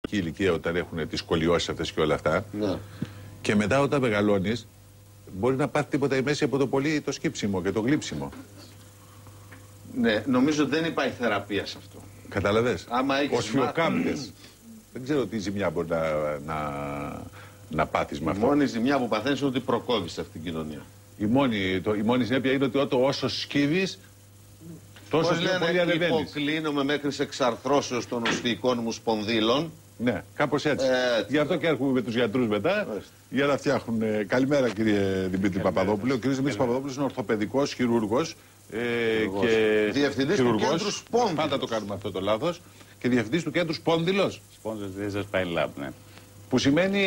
παιδική ηλικία, όταν έχουν τις σκολιώσεις αυτές και όλα αυτά. Ναι. Και μετά, όταν μεγαλώνεις, μπορεί να πάθει τίποτα η μέση από το πολύ το σκύψιμο και το γλύψιμο. Ναι, νομίζω δεν υπάρχει θεραπεία σε αυτό. Καταλαβες. Οσφιοκάμπτες. Δεν ξέρω τι ζημιά μπορεί να πάθεις με αυτό. Η μόνη ζημιά που παθαίνεις είναι ότι προκόβεις αυτή την κοινωνία. Η μόνη συνέπεια είναι ότι όσο σκύβεις, τόσο πιο πολύ ανεβαίνεις. Υποκλίνομαι μέχρι σε εξαρθρώσεως των οσφυϊκών μου σπονδύλων. Ναι, κάπως έτσι. Γι' αυτό και έρχομαι με τους γιατρούς μετά, για να φτιάχνουν. Καλημέρα, κύριε Δημήτρη Παπαδόπουλο. Ο κύριος Δημήτρης Παπαδόπουλος είναι ορθοπαιδικός χειρούργος και διευθυντής του κέντρου Σπόνδυλος. Πάντα το κάνουμε αυτό το λάθος. Και διευθυντής του κέντρου Σπόνδυλος. Σπόνδυλος Spine Lab, ναι. Που σημαίνει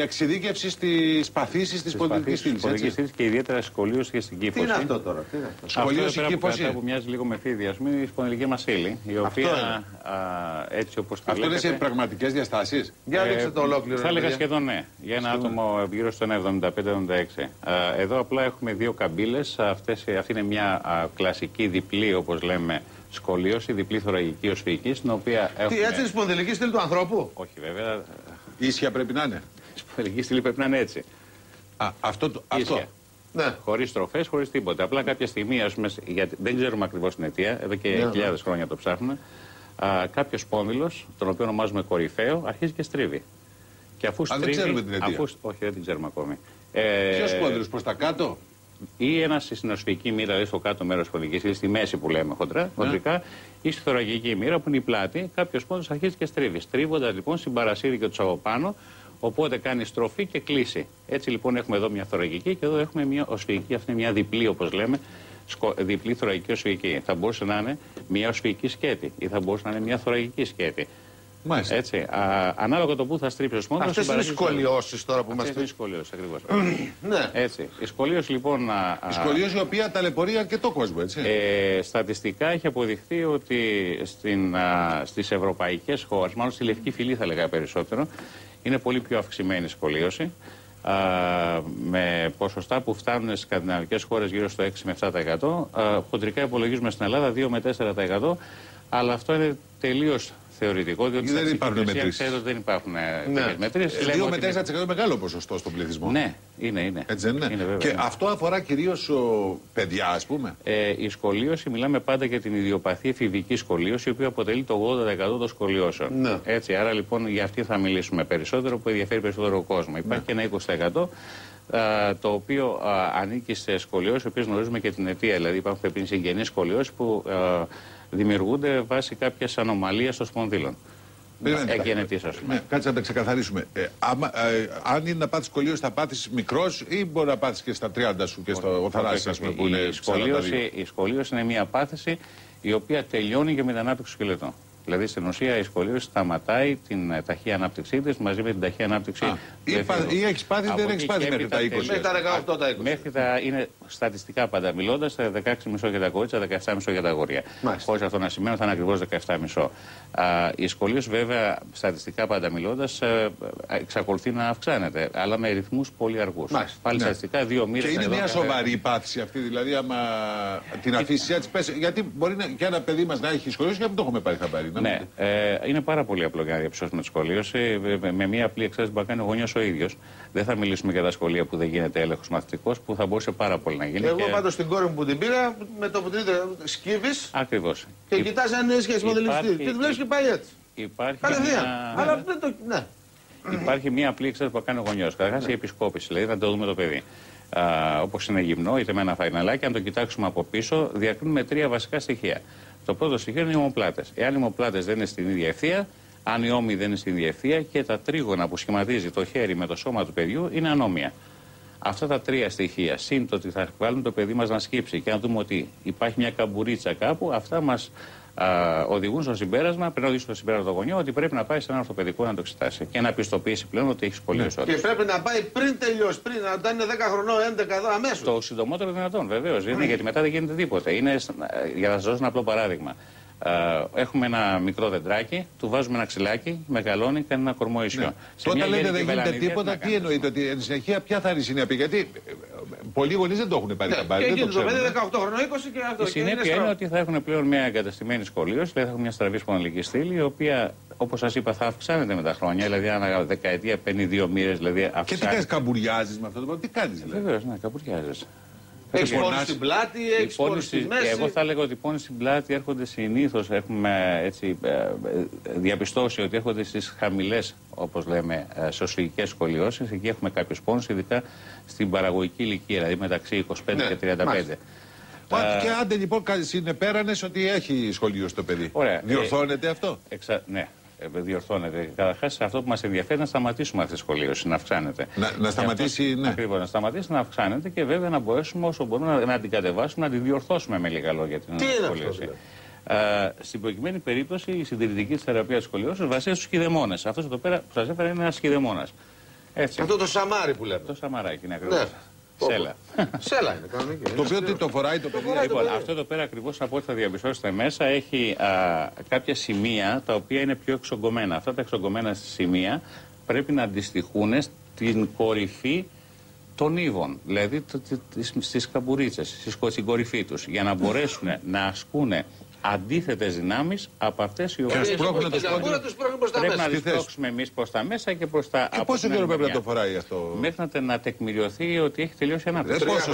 εξειδίκευση στις παθήσεις της σπονδυλικής στήλης. Και ιδιαίτερα σκολίωση και συγκύφωση. Τι είναι αυτό τώρα, σκολίωση και συγκύφωση. Που μοιάζει λίγο με φίδι, ας πούμε, η σπονδυλική μας ύλη. Η οποία έτσι όπως τη αυτό είναι σε πραγματικές διαστάσεις. Για δείξτε το ολόκληρο. Θα έλεγα σχεδόν ναι. Για ένα άτομο γύρω στο 1,75-1,76. Εδώ απλά έχουμε δύο καμπύλες. Αυτή είναι μια κλασική διπλή, όπως λέμε, σκολίωση, διπλή θωρακική οσφυϊκή, στην οποία έχουμε. Τι, έτσι είναι η σπονδυλική στήλη του ανθρώπου? Όχι, βέβαια. Ίσια πρέπει να είναι. Η σπονδυλική στήλη πρέπει να είναι έτσι. Αυτό. Ναι. Χωρίς τροφές, χωρίς τίποτα. Απλά κάποια στιγμή, ας πούμε, δεν ξέρουμε ακριβώς την αιτία, εδώ και χιλιάδες χρόνια το ψάχνουμε, κάποιος σπόνδυλος, τον οποίο ονομάζουμε κορυφαίο, αρχίζει και στρίβει. Και αφού στρίβει. Δεν ξέρουμε την αιτία. Όχι, δεν την ξέρουμε ακόμη. Ποιος σπόνδυλος, προς τα κάτω? Ή ένα στην οσφυϊκή μοίρα, δηλαδή στο κάτω μέρος της σπονδυλικής στήλης, στη μέση που λέμε χοντρικά, ή στη θωρακική μοίρα που είναι η πλάτη, κάποιος σπόνδυλος αρχίζει και στρίβει. Στρίβοντας λοιπόν συμπαρασύρει και τους από πάνω, οπότε κάνει στροφή και κλείσει. Έτσι λοιπόν έχουμε εδώ μια θωρακική και εδώ έχουμε μια οσφυϊκή, αυτή είναι μια διπλή όπως λέμε, διπλή θωρακική οσφυϊκή. Θα μπορούσε να είναι μια οσφυϊκή σκέτη ή θα μπορούσε να είναι μια θωρακική σκέτη. Μάλιστα. Έτσι, ανάλογα το που θα στρίψει ο σπόνδυλος. Αυτές είναι οι σκολιώσεις τώρα που μας πει. Αυτές είναι οι σκολιώσεις ακριβώς. Ναι. Έτσι. Η σκολίωση λοιπόν. Η σκολίωση η οποία ταλαιπωρεί αρκετό κόσμο, έτσι. Στατιστικά έχει αποδειχθεί ότι στις ευρωπαϊκές χώρες, μάλλον στη Λευκή Φυλή θα λέγα περισσότερο, είναι πολύ πιο αυξημένη η σκολίωση. Με ποσοστά που φτάνουν στις σκανδιναβικές χώρες γύρω στο 6 με 7%. Χοντρικά υπολογίζουμε στην Ελλάδα 2 με 4%. Αλλά αυτό είναι τελείως θεωρητικό, διότι δεν υπάρχουν μετρήσεις. Δεν υπάρχουν μετρήσεις. 2 με 4% μεγάλο ποσοστό στον πληθυσμό. Ναι, είναι. Έτσι δεν είναι? Βέβαια, και αυτό αφορά κυρίως παιδιά, ας πούμε. Η σκολίωση, μιλάμε πάντα για την ιδιοπαθή εφηβική σκολίωση, η οποία αποτελεί το 80% των σκολιώσεων. Ναι. Έτσι, άρα λοιπόν για αυτή θα μιλήσουμε περισσότερο, που ενδιαφέρει περισσότερο κόσμο. Υπάρχει και ένα 20%. Το οποίο ανήκει σε σκολιώσεις, οι οποίες γνωρίζουμε και την αιτία. Δηλαδή υπάρχουν συγγενείς σκολιώσεις που δημιουργούνται βάσει κάποιες ανομαλίες των σπονδύλων. Εγγενετής, ας πούμε. Κάτσε να τα ξεκαθαρίσουμε. Αν είναι να πάθεις σκολίωση, θα πάθεις μικρός ή μπορεί να πάθεις και στα 30 σου και στο θανάσι, ας πούμε, που είναι η σκολίωση είναι μια πάθηση η οποία τελειώνει και με την ανάπτυξη του σκελετού. Δηλαδή στην ουσία η σκολίωση σταματάει την ταχεία ανάπτυξή της μαζί με την ταχεία ανάπτυξη. Ή έχεις πάθει ή δεν έχεις πάθει μέχρι τα 20. Μέχρι τα 18 τα 20. Μέχρι τα είναι στατιστικά πάντα μιλώντας, τα 16,5 για τα κορίτσια, 17,5 για τα αγόρια. Χωρίς αυτό να σημαίνει ότι θα είναι ακριβώς 17,5. Η σκολίωση βέβαια στατιστικά πάντα μιλώντας εξακολουθεί να αυξάνεται, αλλά με ρυθμούς πολύ αργούς. Πάλι στατιστικά 2 μήνες. Και είναι μια σοβαρή πάθηση αυτή, δηλαδή άμα την αφήσει έτσι πέσει. Γιατί μπορεί και ένα παιδί μας να έχει σκολίωση και να μην το έχουμε πάρει χαμπάρι. Ναι, είναι πάρα πολύ απλό για να διαψώσουμε τη σκολίωση. Με μια απλή εξάρτηση που θα κάνει ο γονιός ο ίδιος. Δεν θα μιλήσουμε για τα σχολεία που δεν γίνεται έλεγχος μαθητικός, που θα μπορούσε πάρα πολύ να γίνει. Εγώ πάντως στην κόρη μου που την πήρα, με το που την είδα, σκύβεις. Ακριβώς. Και κοιτάς αν είναι σχέση μοντελιστή. Και τη βλέπεις και πάει έτσι. Κατευθείαν. Αλλά δεν το. Ναι. Υπάρχει μια απλή εξάρτηση που θα κάνει ο γονιός. Καταρχάς η επισκόπηση, δηλαδή θα το δούμε το παιδί. Όπως είναι γυμνό, είτε με ένα φαϊναλάκι, αν το κοιτάξουμε από πίσω, διακρίνουμε 3 βασικά στοιχεία. Το πρώτο στοιχείο είναι οι ομοπλάτες. Εάν οι ομοπλάτες δεν είναι στην ίδια ευθεία, αν οι ώμοι δεν είναι στην ίδια ευθεία και τα τρίγωνα που σχηματίζει το χέρι με το σώμα του παιδιού είναι ανώμια. Αυτά τα 3 στοιχεία, συν το ότι θα βάλουν το παιδί μας να σκύψει και να δούμε ότι υπάρχει μια καμπουρίτσα κάπου, αυτά μας οδηγούν στο συμπέρασμα, πρέπει να οδηγήσουν στο συμπέρασμα το γονιό ότι πρέπει να πάει σε ένα ορθοπαιδικό να το εξετάσει και να πιστοποιήσει πλέον ότι έχει σκολίωση. Και πρέπει να πάει πριν τελειώσει, πριν να είναι 10 χρονών, 11 αμέσως. Το συντομότερο δυνατόν, βεβαίως. Γιατί μετά δεν γίνεται τίποτα. Είναι, για να σας δώσω ένα απλό παράδειγμα. Έχουμε ένα μικρό δεντράκι, του βάζουμε ένα ξυλάκι, μεγαλώνει, κάνει ένα κορμό ίσιο. Ναι. Όταν λέτε δεν γίνεται τίποτα, τι εννοείτε, ότι εν συνεχεία ποια θα είναι η συνέπεια? Γιατί πολλοί γονείς δεν το έχουν πάρει χαμπάρι. Και γίνεται το παιδί 18 χρονών, 20 και αυτό. Η συνέπεια είναι ότι θα έχουν πλέον μια εγκαταστημένη σκολίωση, δηλαδή θα έχουν μια στραβή σπονδυλική στήλη, η οποία όπως σας είπα, θα αυξάνεται με τα χρόνια. Δηλαδή, ανά δεκαετία παίρνει 2 μοίρες. Δηλαδή, και τι κάνεις, καμπουριάζεις με αυτό το πράγμα, τι κάνεις δηλαδή? Βεβαίως, ναι, καμπουριάζεις. Έχεις πόνη στην πλάτη, έχεις πόνη στη μέση. Εγώ θα λέγω ότι οι πόνοι στην πλάτη έρχονται συνήθως, έχουμε έτσι, διαπιστώσει ότι έρχονται στις χαμηλές, όπως λέμε, σωσυγικές σκολιώσεις. Εκεί έχουμε κάποιους πόνους, ειδικά στην παραγωγική ηλικία, δηλαδή μεταξύ 25 και 35. Και άντε λοιπόν συνεπέρανες ότι έχει σχολείο στο παιδί. Ωραία. Διορθώνεται αυτό? Ναι. Διορθώνεται. Καταρχάς, αυτό που μας ενδιαφέρει είναι να σταματήσουμε αυτή τη σχολίωση, να αυξάνεται. Να σταματήσει, ναι. Ακριβώς, να σταματήσει, να αυξάνεται και βέβαια να μπορέσουμε όσο μπορούμε να την κατεβάσουμε, να τη διορθώσουμε με λίγα λόγια την σχολίωση. Στην προκειμένη περίπτωση, η συντηρητική θεραπεία της σχολιώσεως βασίζεται στους κηδεμόνες. Αυτό εδώ πέρα που σας έφερα είναι ένας κηδεμόνας. Αυτό το σαμάρι που λέμε. Το σαμαράκι είναι ακριβώς. Ναι. Σέλα. Σέλα είναι κανονική. Το οποίο τι το φοράει το παιδί? Λοιπόν, αυτό εδώ πέρα ακριβώς από ό,τι θα διαπιστώσετε μέσα έχει κάποια σημεία τα οποία είναι πιο εξογκωμένα. Αυτά τα εξογκωμένα σημεία πρέπει να αντιστοιχούν στην κορυφή των ύβων, δηλαδή στις καμπουρίτσες, στην κορυφή τους, για να μπορέσουν να ασκούν αντίθετες δυνάμεις από αυτές οι οποίες πρέπει να τις πρόξουμε εμείς προς τα μέσα και προς τα... Και πόσο καιρό πρέπει να το φοράει αυτό? Μέχρι να τεκμηριωθεί ότι έχει τελειώσει η ανάπτυξη. Πόσο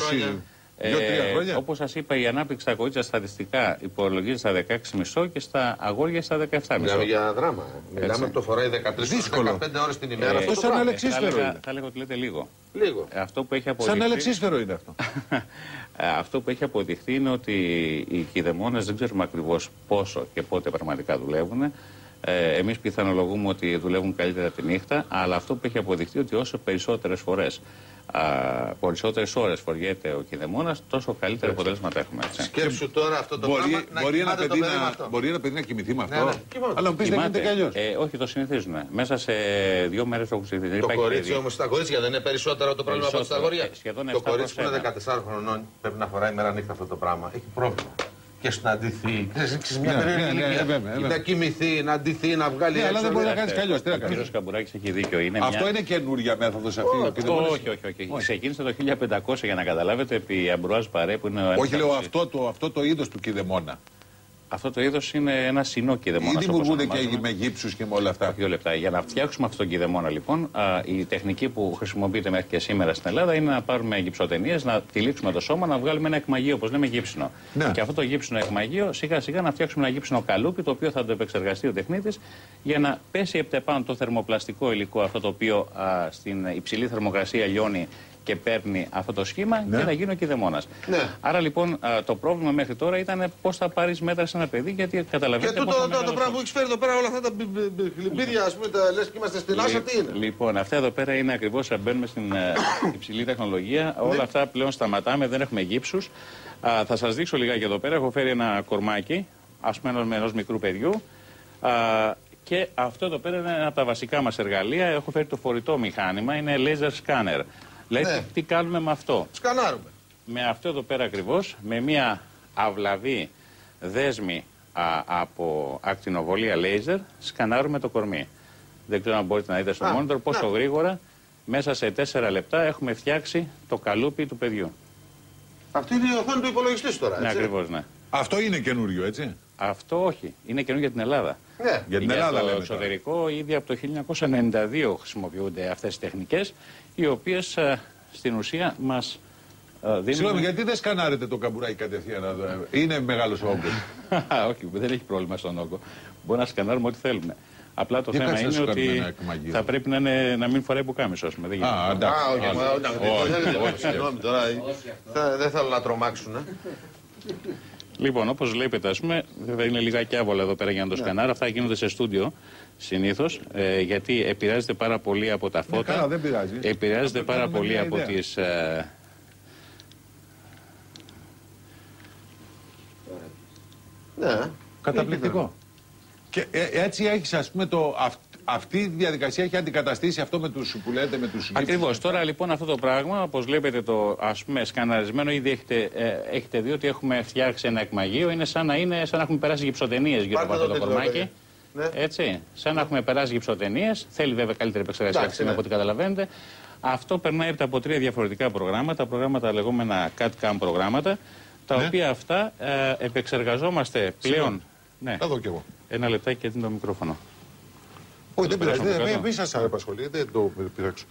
2-3 χρόνια. Όπως σας είπα, η ανάπτυξη στα κορίτσια στατιστικά υπολογίζεται στα 16,5 και στα αγόρια στα 17,5. Μιλάμε για δράμα. Μιλάμε το φοράει 13-15 ώρες την ημέρα. Αυτό σαν αλεξίσφαιρο είναι. Θα λέγω ότι λέτε λίγο. Λίγο. Αυτό που έχει αποδειχθεί... Σαν αλεξίσφαιρο είναι αυτό. Αυτό που έχει αποδειχθεί είναι ότι οι κηδεμόνες δεν ξέρουμε ακριβώς πόσο και πότε πραγματικά δουλεύουν. Εμείς πιθανολογούμε ότι δουλεύουν καλύτερα τη νύχτα, αλλά αυτό που έχει αποδειχθεί ότι όσο περισσότερες φορές, περισσότερες ώρες φοριέται ο κηδεμόνας, τόσο καλύτερα αποτελέσματα έχουμε. Σκέψου τώρα αυτό το πράγμα μπορεί ένα παιδί να κοιμηθεί με αυτό. Αλλά μου πεις δεν γίνεται κι αλλιώς. Όχι, το συνηθίζουν. Μέσα σε 2 μέρες το έχουν συνηθίσει. Το κορίτσι όμως, τα κορίτσια δεν είναι περισσότερο το πρόβλημα από τα αγόρια? Το κορίτσι που είναι 14 χρονών πρέπει να φοράει μέρα νύχτα αυτό το πράγμα. Έχει πρόβλημα. Και να αντιθεί. Ξέρεις, μια περίεργη ηλικία. Να κοιμηθεί, να αντιθεί, να βγάλει έξω. Αλλά δεν μπορεί να κάνει κι αλλιώς. Ο κύριος Καμπουράκης έχει δίκιο. Αυτό είναι καινούργια μέθοδος αυτή? Όχι. Ξεκίνησε το 1500 για να καταλάβετε επί Αμπρουάζ Παρέ που είναι. Όχι, λέω αυτό το είδος του κηδεμόνα. Αυτό το είδος είναι ένα συνό κηδεμόνα. Ή δημιουργούνται και με γύψους και με όλα αυτά? 2 λεπτά. Για να φτιάξουμε αυτόν τον κηδεμόνα, λοιπόν, η τεχνική που χρησιμοποιείται μέχρι και σήμερα στην Ελλάδα είναι να πάρουμε γυψοτενίες, να τυλίξουμε το σώμα, να βγάλουμε ένα εκμαγείο, όπως λέμε, γύψινο. Ναι. Και αυτό το γύψινο εκμαγείο σιγά σιγά να φτιάξουμε ένα γύψινο καλούπι, το οποίο θα το επεξεργαστεί ο τεχνίτης για να πέσει επάνω το θερμοπλαστικό υλικό, αυτό το οποίο στην υψηλή θερμοκρασία λιώνει και παίρνει αυτό το σχήμα και να γίνει ο κηδεμόνας. Ναι. Άρα λοιπόν το πρόβλημα μέχρι τώρα ήταν πώς θα πάρεις μέτρα σε ένα παιδί, γιατί καταλαβαίνετε. Και το πράγμα που έχεις φέρει εδώ πέρα, όλα αυτά τα χλιμπίδια, ας πούμε, λες και είμαστε στην Άσα, τι είναι? Λοιπόν, αυτά εδώ πέρα είναι ακριβώς, μπαίνουμε στην υψηλή τεχνολογία. Όλα αυτά πλέον σταματάμε, δεν έχουμε γύψους. Θα σας δείξω λιγάκι εδώ πέρα. Έχω φέρει ένα κορμάκι, ας πούμε, ενός μικρού παιδιού. Και αυτό εδώ πέρα είναι ένα από τα βασικά μας εργαλεία. Έχω φέρει το φορητό μηχάνημα, είναι laser scanner. Δηλαδή, τι κάνουμε με αυτό? Σκανάρουμε. Με αυτό εδώ πέρα ακριβώς, με μια αυλαβή δέσμη από ακτινοβολία λέιζερ, σκανάρουμε το κορμί. Δεν ξέρω αν μπορείτε να δείτε στο monitor πόσο γρήγορα, μέσα σε 4 λεπτά, έχουμε φτιάξει το καλούπι του παιδιού. Αυτή είναι η οθόνη του υπολογιστή τώρα, έτσι? Ναι, ακριβώς, ναι. Αυτό είναι καινούριο, έτσι? Αυτό όχι. Είναι καινούριο για την Ελλάδα. Ναι. Για την Ελλάδα, το εξωτερικό, ήδη από το 1992 χρησιμοποιούνται αυτές οι τεχνικές, οι οποίες στην ουσία μας δίνουν... Συγγνώμη, γιατί δεν σκανάρετε το καμπουράκι κατευθείαν? Είναι μεγάλος ο όγκος? Όχι, δεν έχει πρόβλημα στον όγκο. Μπορούμε να σκανάρουμε ό,τι θέλουμε. Απλά το θέμα είναι ότι θα πρέπει να μην φοράει πουκάμισο. Συγγνώμη τώρα, δεν θέλω να τρομάξουν. Λοιπόν, όπως βλέπετε, ας πούμε, βέβαια είναι λιγάκι άβολα εδώ πέρα για να το σκανάρω. Αυτά γίνονται σε στούντιο συνήθως, γιατί επηρεάζεται πάρα πολύ από τα φώτα. Καλά, δεν πειράζει. Επηρεάζεται πάρα πολύ από τις... Ναι. Καταπληκτικό. Και έτσι έχεις, ας πούμε, αυτή η διαδικασία έχει αντικαταστήσει αυτό με τους που λέτε με τους... Ακριβώς. Τώρα λοιπόν αυτό το πράγμα, όπως βλέπετε το, ας πούμε, σκαναρισμένο, ήδη έχετε δει ότι έχουμε φτιάξει ένα εκμαγείο. Είναι σαν να έχουμε περάσει γυψοτενίες γύρω από αυτό το κορμάκι. Ναι. Έτσι. Σαν να έχουμε περάσει γυψοτενίες. Θέλει βέβαια καλύτερη επεξεργασία από ό,τι καταλαβαίνετε. Αυτό περνάει από 3 διαφορετικά προγράμματα. Προγράμματα λεγόμενα CAD-CAM προγράμματα. Τα οποία αυτά επεξεργαζόμαστε πλέον. Ναι. Θα δω κι εγώ. Ένα λεπτάκι και δίνω το μικρόφωνο. Όχι, δεν πειράζει. Μην σας απασχολεί, δεν το πειράξω.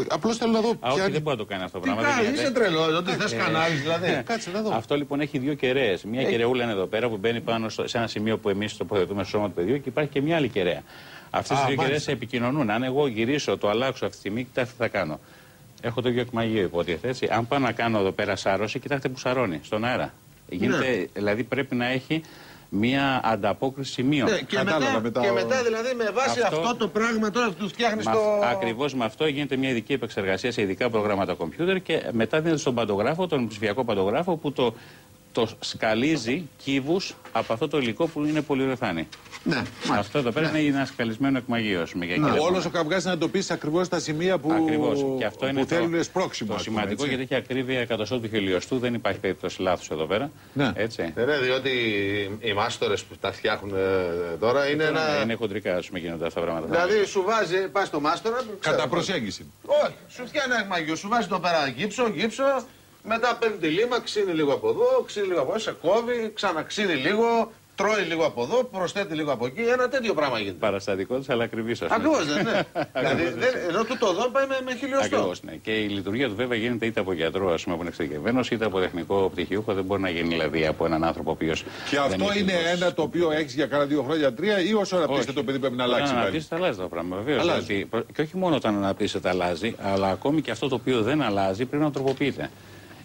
Απλώς θέλω να δω. Όχι, δεν μπορεί να το κάνει αυτό το πράγμα. Είσαι τρελό, ότι θες κανάλι δηλαδή. Κάτσε να δω. Αυτό λοιπόν έχει δύο κεραίες. Μια κεραιούλα είναι εδώ πέρα που μπαίνει πάνω σε ένα σημείο που εμείς τοποθετούμε στο σώμα του παιδιού και υπάρχει και μια άλλη κεραία. Αυτές οι δύο κεραίες επικοινωνούν. Αν εγώ γυρίσω, το αλλάξω αυτή τη στιγμή, κοιτάξτε τι θα κάνω. Έχω το ίδιο εκμαγείο, υποτίθεται έτσι. Αν πάω να κάνω εδώ πέρα σάρωση, κοιτάξτε που σαρώνει στον αέρα. Γίνεται, δηλαδή πρέπει να έχει μία ανταπόκριση σημείων. Και μετά δηλαδή με βάση αυτό το πράγμα τώρα του φτιάχνει το. Ακριβώς με αυτό γίνεται μια ειδική επεξεργασία σε ειδικά προγράμματα κομπιούτερ και μετά δίνεται στον παντογράφο, τον ψηφιακό παντογράφο που το σκαλίζει κύβους από αυτό το υλικό που είναι πολυουρεθάνη. Ναι, αυτό εδώ πέρα είναι ένα σκαλισμένο εκμαγείο. Όλος ο καυγάς να εντοπίσει ακριβώς τα σημεία που θέλουν σπρώξιμο. Το σημαντικό γιατί έχει ακρίβεια εκατοστό του χιλιοστού, δεν υπάρχει περίπτωση λάθος εδώ πέρα. Έτσι. Διότι οι μάστορες που τα φτιάχνουν τώρα είναι είναι χοντρικά, ας πούμε, γίνονται αυτά τα πράγματα. Δηλαδή σου βάζει, πας στο μάστορα. Κατά προσέγγιση. Όχι, σου φτιάχνει ένα εκμαγείο, σου βάζει το πέρα γύψο. Μετά παίρνει τη λίμα, ξύνει λίγο από εδώ, ξύνει λίγο από εδώ, σε κόβει, ξαναξύνει λίγο, τρώει λίγο από εδώ, προσθέτει λίγο από εκεί. Ένα τέτοιο πράγμα γίνεται. Παραστατικό της, αλλά ακριβή σας. Ακριβώς, ναι. Δηλαδή, ενώ τούτο εδώ πάει με χιλιοστό. Ακριβώς, ναι. Και η λειτουργία του βέβαια γίνεται είτε από γιατρό, ας πούμε, που είναι εξειδικευμένος, είτε από τεχνικό πτυχιούχο. Δεν μπορεί να γίνει δηλαδή από έναν άνθρωπο ο οποίος. Και αυτό είναι ένα το οποίο έχει για κάνα 2 χρόνια, 3 ή όσο αναπτύσσεται το παιδί πρέπει να αλλάξει. Όταν αναπτύσσεται, αλλάζει το πράγμα. Βεβαίως. Και όχι μόνο όταν αναπτύσσεται, αλλάζει, αλλά ακόμη και αυτό το οποίο δεν αλλάζει πρέπει να τροποποιείται.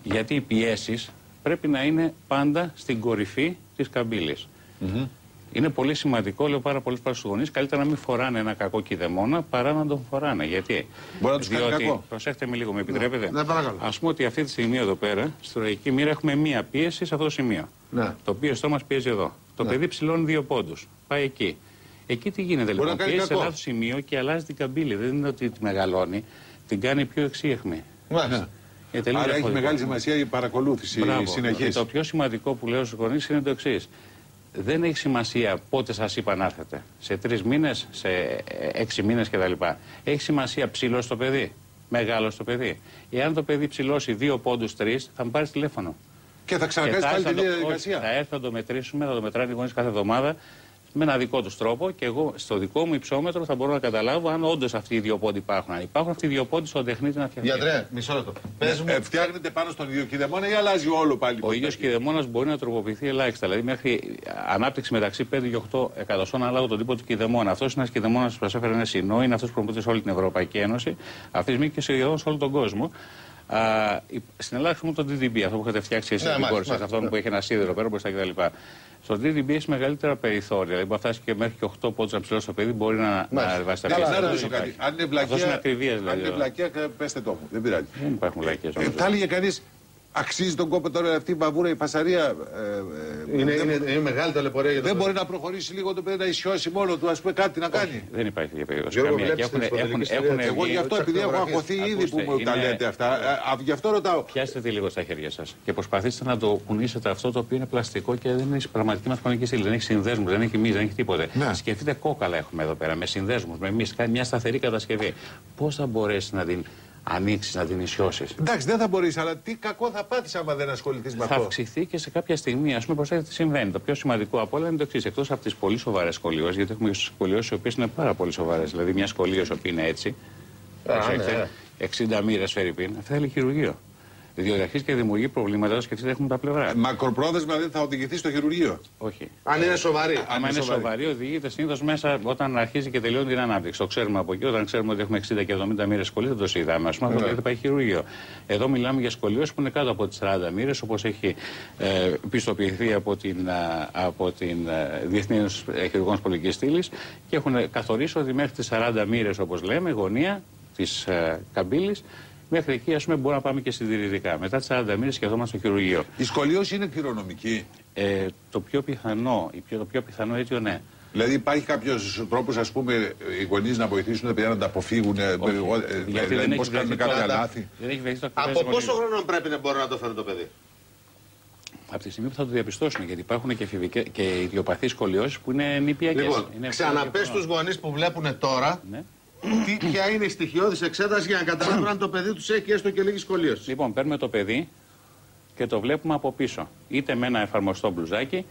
Γιατί οι πιέσεις πρέπει να είναι πάντα στην κορυφή της καμπύλης. Είναι πολύ σημαντικό, λέω πάρα πολλές φορές στους γονείς, καλύτερα να μην φοράνε ένα κακό κηδεμόνα παρά να τον φοράνε. Γιατί? Μπορεί να τους κάνει κακό. Προσέξτε με λίγο, με επιτρέπετε. Ναι, παρακαλώ. Ας πούμε ότι αυτή τη στιγμή εδώ πέρα, στη ροϊκή μοίρα, έχουμε μία πίεση σε αυτό το σημείο. Ναι. Το πίεστό μας πιέζει εδώ. Το παιδί ψηλώνει 2 πόντους. Πάει εκεί. Εκεί τι γίνεται λοιπόν? Πιέζει σε λάθος σημείο και αλλάζει την καμπύλη. Δεν είναι ότι τη μεγαλώνει, την κάνει πιο εξίεχμη. Άρα έχει μεγάλη σημασία η παρακολούθηση συνεχής. Το πιο σημαντικό που λέω στους γονείς είναι το εξής. Δεν έχει σημασία πότε σας είπα να έρθετε. Σε 3 μήνες, σε 6 μήνες κτλ. Έχει σημασία ψηλό το παιδί, μεγάλο το παιδί. Εάν το παιδί ψηλώσει 2 πόντους 3, θα μου πάρει τηλέφωνο. Και θα ξανακάνει πάλι τη διαδικασία. Θα έρθω να το μετρήσουμε, θα το μετράνε οι γονείς κάθε εβδομάδα. Με ένα δικό του τρόπο και εγώ στο δικό μου υψόμετρο θα μπορώ να καταλάβω αν όντως αυτοί οι 2 πόντοι υπάρχουν. Αν υπάρχουν αυτοί οι 2 πόντοι στον τεχνίτη να φτιαχτεί. Γιατρέ, μισό λεπτό. Φτιάχνετε πάνω στον ίδιο κηδεμόνα ή αλλάζει όλο πάλι? Ο ίδιος κηδεμόνας μπορεί να τροποποιηθεί ελάχιστα. Δηλαδή μέχρι ανάπτυξη μεταξύ 5 και 8 εκατοστών ανάλογα τον τύπο του κηδεμόνα. Αυτός είναι ένας κηδεμόνας που σας έφερε ένα συνό, είναι αυτός που προμηθεύεται σε όλη την Ευρωπαϊκή Ένωση, αυτή τη στιγμή και σχεδόν σε όλο τον κόσμο. Στην Ελλάδα έχουμε το DDB, αυτό που έχετε φτιάξει εσείς στην κόρη σας, αυτό που έχει ένα σίδερο πέρα μπροστά κτλ. Στο DDB έχει μεγαλύτερα περιθώρια. Δηλαδή μπορεί να φτάσει και μέχρι και 8 πόντους να ψηλώσει το παιδί, μπορεί να ανεβάσει τα παιδιά. Να ρωτήσω κάτι. Αν είναι βλακεία, πέστε το μου. Δεν πειράζει. Δεν υπάρχουν βλακίες. Θα έλεγε κανείς, αξίζει τον κόπο τώρα αυτή η βαβούρα, η φασαρία? Είναι μεγάλη ταλαιπωρία για το δεν μπορεί να προχωρήσει λίγο το παιδί, να ισιώσει μόνο του, ας πούμε, κάτι να κάνει? Δεν υπάρχει για περίπτωση. Εγώ γι' αυτό, επειδή έχω αγχωθεί ήδη που μου τα λέτε αυτά, γι' αυτό ρωτάω. Πιάστε τη λίγο στα χέρια σας και προσπαθήστε να το κουνήσετε αυτό το οποίο είναι πλαστικό και δεν έχει πραγματική μας χρονική στήλη. Δεν έχει συνδέσμους, δεν έχει μυς, δεν έχει τίποτε. Σκεφτείτε κόκαλα έχουμε εδώ πέρα με συνδέσμους, με μυς, μια σταθερή κατασκευή. Πώς θα μπορέσει να την ανοίξεις, να την ισιώσεις? Εντάξει, δεν θα μπορείς, αλλά τι κακό θα πάθεις άμα δεν ασχοληθείς με αυτό? Θα αυξηθεί και σε κάποια στιγμή, ας πούμε, προσέξτε τι συμβαίνει. Το πιο σημαντικό από όλα είναι το εξής. Εκτός από τις πολύ σοβαρές σχολιώσεις, γιατί έχουμε σχολιώσεις οι οποίες είναι πάρα πολύ σοβαρές. Δηλαδή, μια σχολίωση που είναι έτσι, 60 μοίρες φερρυπίν, αυτή θέλει χειρουργείο. Διότι αρχίζει και δημιουργεί προβλήματα, σκεφτείτε, έχουμε τα πλευρά. Μακροπρόθεσμα δεν θα οδηγηθεί στο χειρουργείο? Όχι. Αν είναι σοβαρή. Αν είναι σοβαρή, οδηγείται συνήθως μέσα όταν αρχίζει και τελειώνει την ανάπτυξη. Το ξέρουμε από εκεί. Όταν ξέρουμε ότι έχουμε 60 και 70 μοίρες σχολή, δεν το συζητάμε. Ας πούμε, αυτό δεν πάει χειρουργείο. Εδώ μιλάμε για σχολείο που είναι κάτω από τις 40 μοίρες, όπως έχει πιστοποιηθεί από την Διεθνή Ένωση Χειρουργών Πολικής Στήλης και έχουν καθορίσει ότι μέχρι τις 40 μοίρες, όπως λέμε, γωνία της καμπύλης. Μέχρι εκεί, ας πούμε, μπορούμε να πάμε και συντηρητικά. Μετά τις 40 μήνες σκεφτόμαστε στο χειρουργείο. Η σχολίωση είναι κληρονομική? Το πιο πιθανό αίτιο, ναι. Δηλαδή υπάρχει κάποιος τρόπος, ας πούμε, οι γονείς να βοηθήσουν τα παιδιά να τα αποφύγουν? Γιατί δεν πώς κάνουν κάποια λάθη? Από πόσο χρόνο πρέπει να μπορεί να το φέρει το παιδί? Από τη στιγμή που θα το διαπιστώσουν, γιατί υπάρχουν και ιδιοπαθείς σχολιώσεις που είναι νηπιακές. Λοιπόν, ξαναπες στους γονείς που βλέπουν τώρα. Ναι. Ποια είναι η στοιχειώδης εξέταση για να καταλάβουν αν το παιδί τους έχει έστω και λίγη σχολίωση? Λοιπόν, παίρνουμε το παιδί και το βλέπουμε από πίσω. Είτε με ένα εφαρμοστό μπλουζάκι,